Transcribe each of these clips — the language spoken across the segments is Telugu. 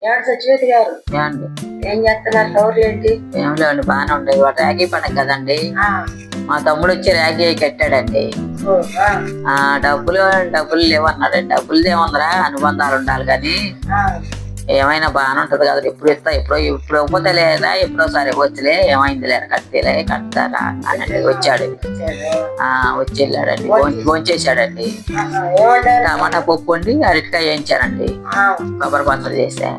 ఎవరు సచివేతి గారు ఏమండి ఏం చేస్తున్నారు? కవర్లు ఏంటి? ఏం లేవండి, బాగానే ఉండేవి. వాడు ర్యాగీ పండగ కదండి, మా తమ్ముడు వచ్చి ర్యాగీ కట్టాడండి. డబ్బులు లేవన్నాడండి. డబ్బులు ఏముందరా, అనుబంధాలు ఉండాలి కానీ ఏమైనా బాగానే ఉంటది కదా. ఎప్పుడు ఇస్తా, ఇప్పుడు ఇవ్వతే లేదా, ఎప్పుడోసారి వచ్చలే, ఏమైంది లేదా, కట్టేలే కడతారా అనండి. వచ్చాడు, వచ్చి వెళ్ళాడండి. భోంచేసాడండి. టమాటా పప్పు వండి అరటికాయ వేయించానండి. కొబ్బరి పచ్చడి చేసా.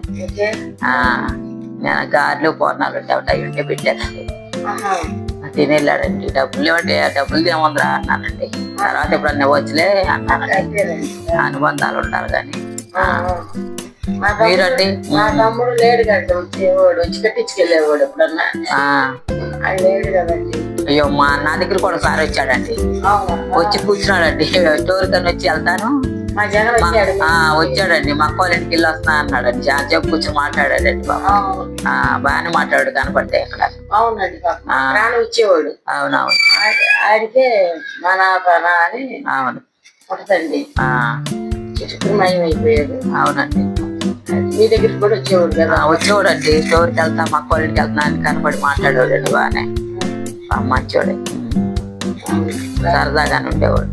నేను గారెలు పూర్ణాలు అవి ఉంటే పెట్టానండి. తినేళ్ళాడండి. డబ్బులు ఇవ్వండి, డబ్బులు ఏముందిరా అన్నానండి. తర్వాత ఎప్పుడన్నా వచ్చలే అన్నానండి. అనుబంధాలు ఉండాలి కానీ. మీరండి? మా తమ్ముడు లేడు కదండి, వచ్చేవాడు, వచ్చి కట్టించుకెళ్ళేవాడు ఎప్పుడన్నా. ఆయన లేడు కదండి. అయ్యో, నా దగ్గర కూడా ఒకసారి వచ్చాడండి. వచ్చి కూర్చున్నాడండి. స్టోర్ కని వచ్చి వెళ్తాను వచ్చాడండి. మా అక్క వాళ్ళ ఇంటికి వెళ్ళి వస్తున్నా అన్నాడండి. చాలా చెప్పు కూర్చొని మాట్లాడాడండి. బాబు బాగానే మాట్లాడు కనపడితే ఇక్కడ. అవునండి, వచ్చేవాడు. అవునవును, ఆడికే మన అని అవును ఉంటదండి. చిట్టుమయం అయిపోయాడు. అవునండి, మీ దగ్గరికి కూడా వచ్చేవాడు కదా? వచ్చేవాడండి. స్టోర్కి వెళ్తా, మా అక్క వాళ్ళ ఇంటికి వెళ్తున్నా అని కనపడి మాట్లాడేవాడండి. బాగానే మంచోడే, సరదాగానే ఉండేవాడు.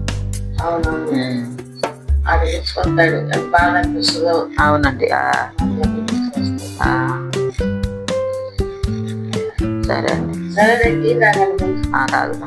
అవునవును, అది తెచ్చుకుంటాడు, బాగా అనిపిస్తుంది. అవునండి. సరే అండి, సరేనండి, తాగుతాం.